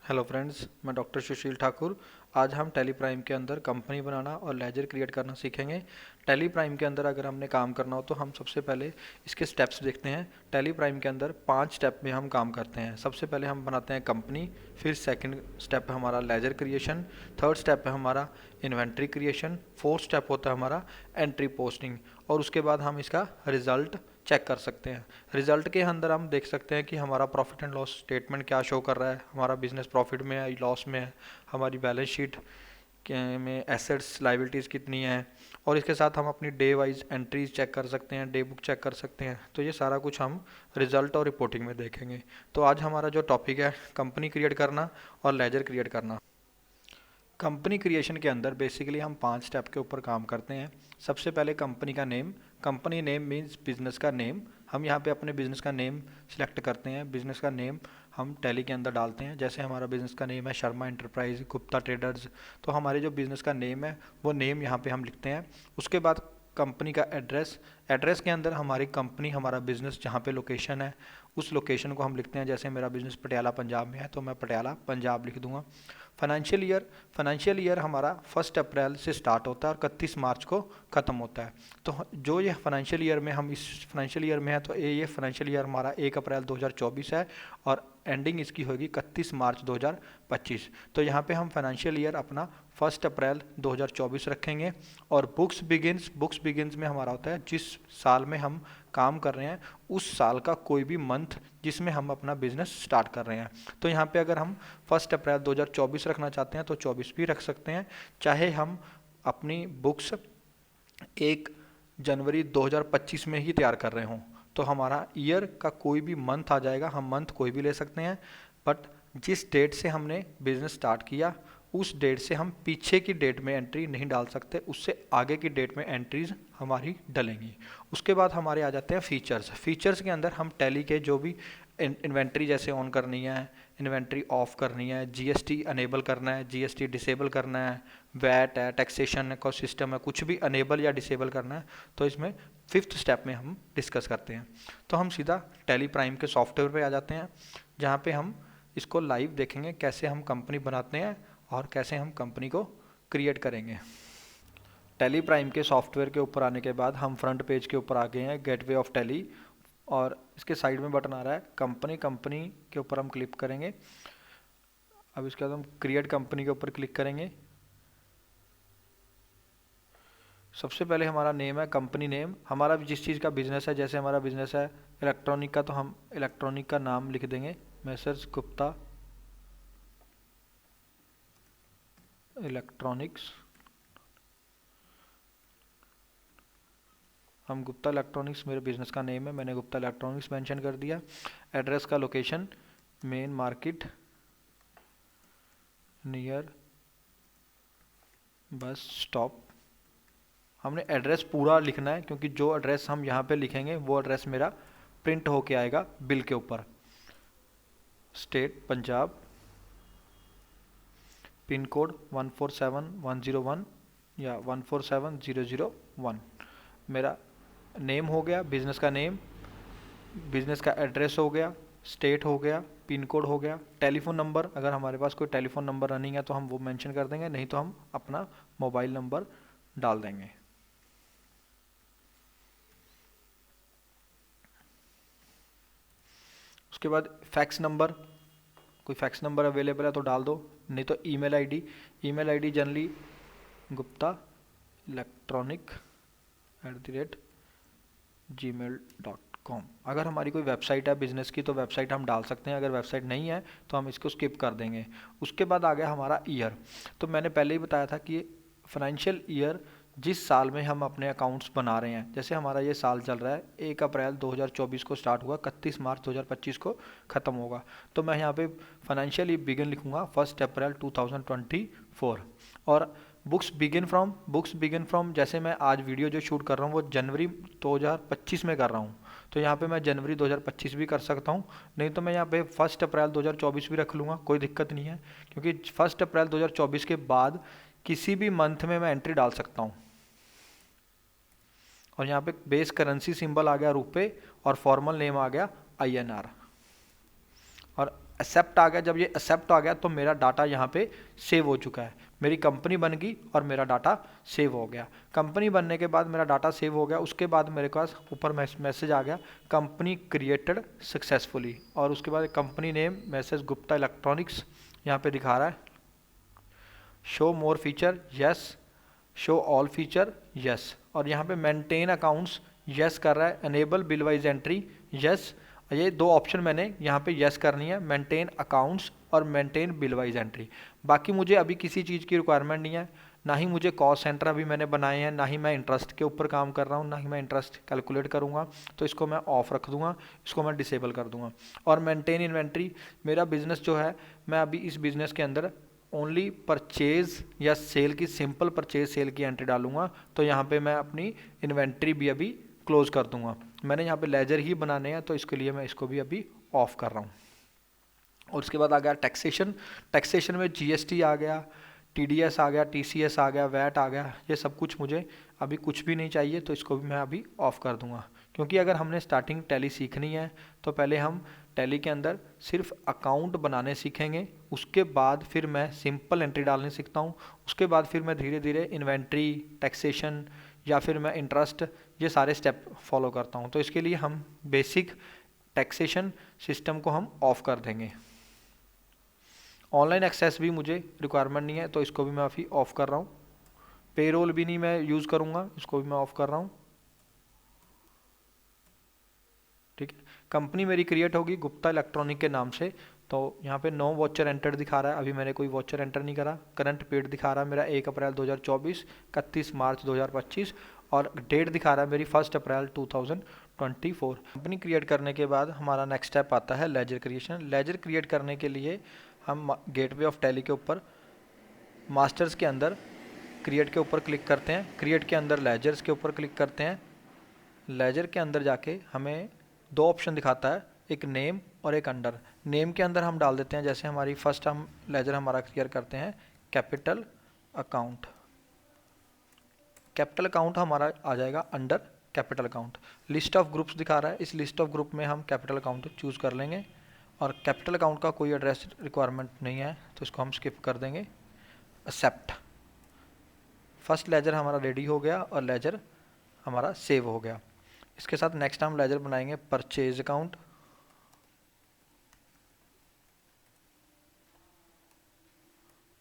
Hello friends, मैं doctor सुशील ठाकुर। आज हम टैली प्राइम के अंदर कंपनी बनाना और लेजर क्रिएट करना सीखेंगे। टैली प्राइम के अंदर अगर हमने काम करना हो तो हम सबसे पहले इसके स्टेप्स देखते हैं। टैली प्राइम के अंदर 5 स्टेप में हम काम करते हैं। सबसे पहले हम बनाते हैं कंपनी, फिर सेकंड स्टेप है हमारा लेजर क्रिएशन, थर्ड स्टेप है हमारा इन्वेंट्री क्रिएशन, फोर्थ स्टेप होता है हमारा एंट्री पोस्टिंग, और उसके बाद हम इसका रिजल्ट चेक कर सकते हैं। रिजल्ट के अंदर हम देख सकते हैं कि हमारा प्रॉफिट एंड लॉस स्टेटमेंट क्या शो कर रहा है, हमारा बिजनेस प्रॉफिट में है लॉस में है, हमारी बैलेंस शीट में एसेट्स लाइबिलिटीज़ कितनी है, और इसके साथ हम अपनी डे वाइज एंट्रीज चेक कर सकते हैं, डे बुक चेक कर सकते हैं। तो ये सारा कुछ हम रिजल्ट और रिपोर्टिंग में देखेंगे। तो आज हमारा जो टॉपिक है कंपनी क्रिएट करना और लेजर क्रिएट करना। कंपनी क्रिएशन के अंदर बेसिकली हम 5 स्टेप के ऊपर काम करते हैं। सबसे पहले कंपनी का name. Company name means business का नेम। हम यहाँ पे अपने बिजनेस का नेम सिलेक्ट करते हैं। बिजनेस का नेम हम टैली के अंदर डालते हैं। जैसे हमारा बिजनेस का नेम है शर्मा एंटरप्राइज, गुप्ता ट्रेडर्स, तो हमारे जो बिजनेस का नेम है वो नेम यहाँ पे हम लिखते हैं। उसके बाद कंपनी का एड्रेस। एड्रेस के अंदर हमारी कंपनी, हमारा बिजनेस जहाँ पे लोकेशन है उस लोकेशन को हम लिखते हैं। जैसे मेरा बिजनेस पटियाला पंजाब में है तो मैं पटियाला पंजाब लिख दूंगा। फाइनेंशियल ईयर हमारा 1 अप्रैल से स्टार्ट होता है और 31 मार्च को ख़त्म होता है। तो जो ये फाइनेंशियल ईयर में हम इस फाइनेंशियल ईयर में है तो ये फाइनेंशियल ईयर हमारा 1 अप्रैल 2024 है और एंडिंग इसकी होगी 31 मार्च 2025। तो यहाँ पे हम फाइनेंशियल ईयर अपना 1 अप्रैल 2024 रखेंगे। और बुक्स बिगिनस में हमारा होता है जिस साल में हम काम कर रहे हैं उस साल का कोई भी मंथ जिसमें हम अपना बिजनेस स्टार्ट कर रहे हैं। तो यहाँ पे अगर हम 1 अप्रैल 2024 रखना चाहते हैं तो 24 भी रख सकते हैं। चाहे हम अपनी बुक्स 1 जनवरी 2025 में ही तैयार कर रहे हों तो हमारा ईयर का कोई भी मंथ आ जाएगा, हम मंथ कोई भी ले सकते हैं। बट जिस डेट से हमने बिजनेस स्टार्ट किया उस डेट से हम पीछे की डेट में एंट्री नहीं डाल सकते, उससे आगे की डेट में एंट्रीज हमारी डलेंगी। उसके बाद हमारे आ जाते हैं फीचर्स। फीचर्स के अंदर हम टैली के जो भी इन्वेंट्री जैसे ऑन करनी है, इन्वेंट्री ऑफ करनी है, जीएसटी अनेबल करना है, जीएसटी डिसेबल करना है, वैट है, टैक्सेशन का सिस्टम है, कुछ भी अनेबल या डिसेबल करना है तो इसमें 5th स्टेप में हम डिस्कस करते हैं। तो हम सीधा टैली प्राइम के सॉफ्टवेयर पे आ जाते हैं जहाँ पे हम इसको लाइव देखेंगे कैसे हम कंपनी बनाते हैं और कैसे हम कंपनी को क्रिएट करेंगे। टैली प्राइम के सॉफ्टवेयर के ऊपर आने के बाद हम फ्रंट पेज के ऊपर आ गए हैं, गेटवे ऑफ टैली, और इसके साइड में बटन आ रहा है कंपनी। कंपनी के ऊपर हम क्लिक करेंगे। अब इसके बाद हम क्रिएट कंपनी के ऊपर क्लिक करेंगे। सबसे पहले हमारा नेम है कंपनी नेम, हमारा जिस चीज़ का बिजनेस है। जैसे हमारा बिजनेस है इलेक्ट्रॉनिक का तो हम इलेक्ट्रॉनिक का नाम लिख देंगे, मैसर्स गुप्ता इलेक्ट्रॉनिक्स। हम गुप्ता इलेक्ट्रॉनिक्स मेरे बिजनेस का नेम है, मैंने गुप्ता इलेक्ट्रॉनिक्स मेंशन कर दिया। एड्रेस का location main market near bus stop. हमने एड्रेस पूरा लिखना है क्योंकि जो एड्रेस हम यहाँ पे लिखेंगे वो एड्रेस मेरा प्रिंट होके आएगा बिल के ऊपर। स्टेट पंजाब, पिन कोड 147101 या 147001। मेरा नेम हो गया, बिजनेस का नेम, बिजनेस का एड्रेस हो गया, स्टेट हो गया, पिन कोड हो गया। टेलीफोन नंबर, अगर हमारे पास कोई टेलीफोन नंबर रनिंग है तो हम वो मेंशन कर देंगे, नहीं तो हम अपना मोबाइल नंबर डाल देंगे। उसके बाद फैक्स नंबर, कोई फैक्स नंबर अवेलेबल है तो डाल दो, नहीं तो email ID. Email ID generally Gupta electronic @gmail.com। अगर हमारी कोई वेबसाइट है बिजनेस की तो वेबसाइट हम डाल सकते हैं, अगर वेबसाइट नहीं है तो हम इसको स्किप कर देंगे। उसके बाद आ गया हमारा ईयर। तो मैंने पहले ही बताया था कि फाइनेंशियल ईयर जिस साल में हम अपने अकाउंट्स बना रहे हैं, जैसे हमारा ये साल चल रहा है 1 अप्रैल 2024 को स्टार्ट हुआ, 31 मार्च 2025 को ख़त्म होगा। तो मैं यहाँ पे फाइनेंशियल ईयर बिगिन लिखूँगा 1 अप्रैल 2024। और बुक्स बिगिन फ्रॉम जैसे मैं आज वीडियो जो शूट कर रहा हूँ वो जनवरी 2025 में कर रहा हूँ तो यहाँ पे मैं जनवरी 2025 भी कर सकता हूँ, नहीं तो मैं यहाँ पे 1 अप्रैल 2024 भी रख लूँगा, कोई दिक्कत नहीं है। क्योंकि 1 अप्रैल 2024 के बाद किसी भी मंथ में मैं एंट्री डाल सकता हूँ। और यहाँ पे बेस करेंसी सिंबल आ गया रुपए और फॉर्मल नेम आ गया INR। और एक्सेप्ट आ गया। जब ये एक्सेप्ट आ गया तो मेरा डाटा यहाँ पे सेव हो चुका है, मेरी कंपनी बन गई और मेरा डाटा सेव हो गया। कंपनी बनने के बाद मेरा डाटा सेव हो गया, उसके बाद मेरे पास ऊपर मैसेज आ गया कंपनी क्रिएटेड सक्सेसफुली, और उसके बाद company name message Gupta electronics यहाँ पे दिखा रहा है। शो मोर feature yes, show all feature yes, और यहाँ पे मेंटेन अकाउंट्स यस कर रहा है, enable bill wise entry yes. ये दो ऑप्शन मैंने यहाँ पे यस करनी है, मेंटेन अकाउंट्स और मेंटेन बिल वाइज एंट्री। बाकी मुझे अभी किसी चीज़ की रिक्वायरमेंट नहीं है, ना ही मुझे कॉस्ट सेंटर अभी मैंने बनाए हैं, ना ही मैं इंटरेस्ट के ऊपर काम कर रहा हूँ, ना ही मैं इंटरेस्ट कैलकुलेट करूँगा, तो इसको मैं ऑफ रख दूँगा, इसको मैं डिसेबल कर दूँगा। और मेंटेन इन्वेंट्री, मेरा बिजनेस जो है, मैं अभी इस बिज़नेस के अंदर ओनली परचेज़ या सेल की, सिंपल परचेज सेल की एंट्री डालूंगा, तो यहाँ पे मैं अपनी इन्वेंट्री भी अभी क्लोज कर दूंगा। मैंने यहाँ पे लेजर ही बनाने हैं, तो इसके लिए मैं इसको भी अभी ऑफ कर रहा हूँ। और उसके बाद आ गया टैक्सेशन। टैक्सेशन में जीएसटी आ गया, टीडीएस आ गया, टीसीएस आ गया, वैट आ गया, ये सब कुछ मुझे अभी कुछ भी नहीं चाहिए, तो इसको भी मैं अभी ऑफ कर दूंगा। क्योंकि अगर हमने स्टार्टिंग टैली सीखनी है तो पहले हम टैली के अंदर सिर्फ अकाउंट बनाने सीखेंगे, उसके बाद फिर मैं सिंपल एंट्री डालने सीखता हूँ, उसके बाद फिर मैं धीरे धीरे इन्वेंट्री, टैक्सेशन या फिर मैं इंटरेस्ट, ये सारे स्टेप फॉलो करता हूँ। तो इसके लिए हम बेसिक टैक्सेशन सिस्टम को हम ऑफ कर देंगे। ऑनलाइन एक्सेस भी मुझे रिक्वायरमेंट नहीं है, तो इसको भी मैं अभी ऑफ कर रहा हूँ। पेरोल भी नहीं मैं यूज़ करूँगा, इसको भी मैं ऑफ कर रहा हूँ। ठीक है, कंपनी मेरी क्रिएट होगी गुप्ता इलेक्ट्रॉनिक के नाम से, तो यहाँ पे नो वॉचर एंटर दिखा रहा है, अभी मैंने कोई वॉचर एंटर नहीं करा। करंट पेड दिखा रहा है मेरा 1 अप्रैल 2024, 31 मार्च 2025, और डेट दिखा रहा है मेरी 1 अप्रैल 2024। कंपनी क्रिएट करने के बाद हमारा नेक्स्ट स्टेप आता है लेजर क्रिएशन। लेजर क्रिएट करने के लिए हम गेटवे ऑफ टैली के ऊपर मास्टर्स के अंदर क्रिएट के ऊपर क्लिक करते हैं, क्रिएट के अंदर लेजर्स के ऊपर क्लिक करते हैं। लेजर के अंदर जाके हमें दो ऑप्शन दिखाता है, एक नेम और एक अंडर। नेम के अंदर हम डाल देते हैं, जैसे हमारी फर्स्ट हम लेजर हमारा क्लियर करते हैं कैपिटल अकाउंट। कैपिटल अकाउंट हमारा आ जाएगा under capital account. List of groups दिखा रहा है, इस लिस्ट ऑफ ग्रुप में हम कैपिटल अकाउंट चूज़ कर लेंगे, और कैपिटल अकाउंट का कोई एड्रेस रिक्वायरमेंट नहीं है, तो इसको हम स्किप कर देंगे। एक्सेप्ट। फर्स्ट लेजर हमारा रेडी हो गया और लेजर हमारा सेव हो गया। इसके साथ नेक्स्ट हम लेजर बनाएंगे purchase account.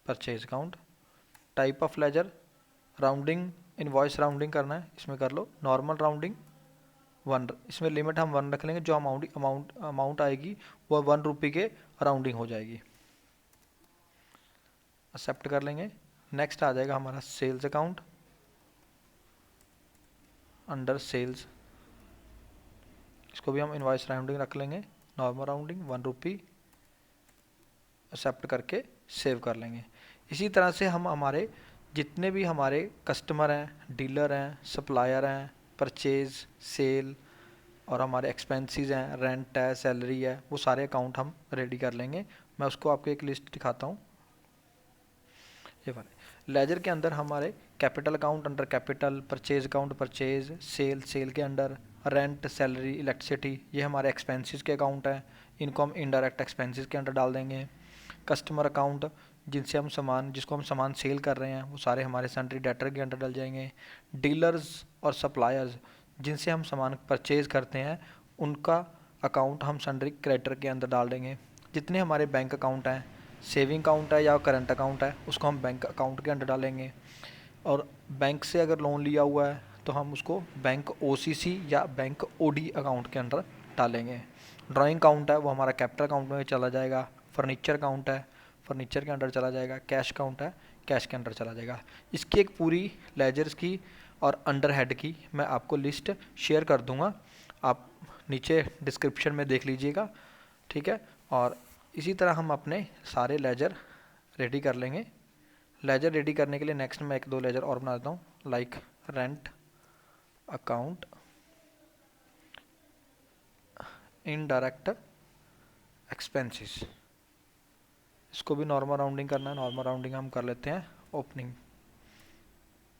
Purchase account, type of ledger rounding, invoice rounding करना है, इसमें कर लो नॉर्मल राउंडिंग 1, इसमें लिमिट हम 1 रख लेंगे, जो अमाउंट आएगी वो 1 रुपये के राउंडिंग हो जाएगी। एक्सेप्ट कर लेंगे। नेक्स्ट आ जाएगा हमारा सेल्स अकाउंट, अंडर सेल्स, इसको भी हम इनवॉइस राउंडिंग रख लेंगे, नॉर्मल राउंडिंग 1 रुपये। एक्सेप्ट करके सेव कर लेंगे। इसी तरह से हम हमारे जितने भी हमारे कस्टमर हैं, डीलर हैं, सप्लायर हैं, परचेज, सेल और हमारे एक्सपेंसेस हैं, रेंट है, सैलरी है, वो सारे अकाउंट हम रेडी कर लेंगे। मैं उसको आपको एक लिस्ट दिखाता हूँ। ये वाले लेजर के अंदर हमारे capital account under capital, purchase account purchase, sale के अंडर, रेंट, सैलरी, इलेक्ट्रिसिटी, ये हमारे एक्सपेंसेस के अकाउंट हैं, इनको हम इनडायरेक्ट एक्सपेंसेस के अंडर डाल देंगे। कस्टमर अकाउंट, जिसको हम सामान सेल कर रहे हैं, वो सारे हमारे सन्ड्री डेटर के अंडर डल जाएंगे। डीलर्स और सप्लायर्स, जिनसे हम सामान परचेज करते हैं, उनका अकाउंट हम सन्ड्री क्रेडिटर के अंदर डाल देंगे। जितने हमारे बैंक अकाउंट हैं, सेविंग अकाउंट है या करंट अकाउंट है, उसको हम बैंक अकाउंट के अंडर डालेंगे। और बैंक से अगर लोन लिया हुआ है तो हम उसको बैंक ओसीसी या बैंक ओडी अकाउंट के अंडर डालेंगे। ड्राइंग अकाउंट है वो हमारा कैपिटल अकाउंट में चला जाएगा। फर्नीचर अकाउंट है, फर्नीचर के अंडर चला जाएगा। कैश अकाउंट है, कैश के अंडर चला जाएगा। इसकी एक पूरी लेजर्स की और अंडर हेड की मैं आपको लिस्ट शेयर कर दूंगा, आप नीचे डिस्क्रिप्शन में देख लीजिएगा, ठीक है। और इसी तरह हम अपने सारे लेजर रेडी कर लेंगे। लेजर रेडी करने के लिए नेक्स्ट मैं 1-2 लेजर और बना देता हूँ, like rent account, indirect expenses, इसको भी नॉर्मल राउंडिंग करना है, नॉर्मल राउंडिंग हम कर लेते हैं ओपनिंग।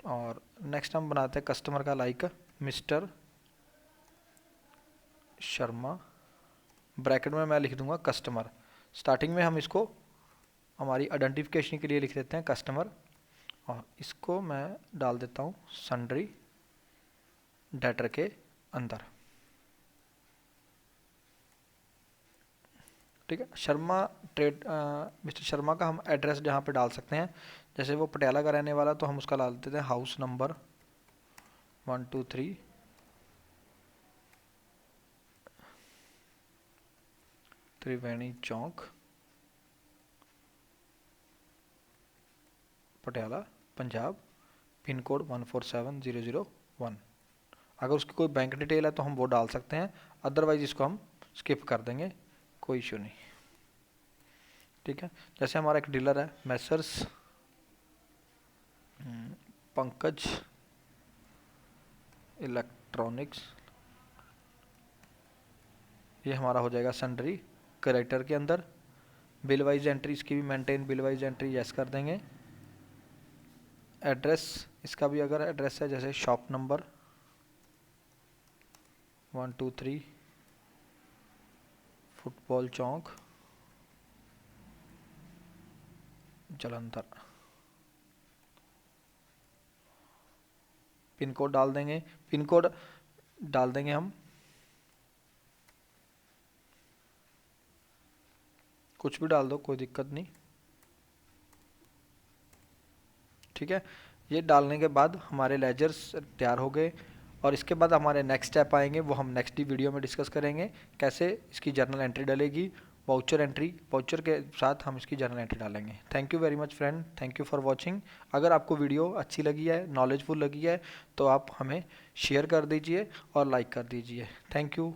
और नेक्स्ट हम बनाते हैं कस्टमर का, लाइक मिस्टर शर्मा, ब्रैकेट में मैं लिख दूंगा कस्टमर। स्टार्टिंग में हम इसको हमारी आइडेंटिफिकेशन के लिए लिख देते हैं कस्टमर, और इसको मैं डाल देता हूँ सन्ड्री डेटर के अंदर। ठीक है, शर्मा ट्रेड मिस्टर शर्मा का हम एड्रेस जहाँ पे डाल सकते हैं, जैसे वो पटियाला का रहने वाला तो हम उसका डाल देते हैं हाउस नंबर 123 त्रिवेणी चौक पटियाला पंजाब, पिन कोड 147001। अगर उसकी कोई बैंक डिटेल है तो हम वो डाल सकते हैं, अदरवाइज इसको हम स्किप कर देंगे, कोई इशू नहीं। ठीक है, जैसे हमारा एक डीलर है मैसर्स पंकज इलेक्ट्रॉनिक्स, ये हमारा हो जाएगा सन्ड्री करेक्टर के अंदर। बिल वाइज एंट्री इसकी भी maintain bill wise entry yes कर देंगे। एड्रेस इसका भी अगर एड्रेस है जैसे शॉप नंबर 123 फुटबॉल चौक जलंधर, पिन कोड डाल देंगे। पिन कोड डाल देंगे हम कुछ भी डाल दो, कोई दिक्कत नहीं। ठीक है, ये डालने के बाद हमारे लेजर्स तैयार हो गए, और इसके बाद हमारे नेक्स्ट स्टेप आएंगे, वो हम नेक्स्ट वीडियो में डिस्कस करेंगे कैसे इसकी जर्नल एंट्री डलेगी, वाउचर एंट्री, वाउचर के साथ हम इसकी जर्नल एंट्री डालेंगे। Thank you very much friend, thank you for watching. अगर आपको वीडियो अच्छी लगी है, नॉलेजफुल लगी है, तो आप हमें शेयर कर दीजिए और लाइक कर दीजिए। Thank you.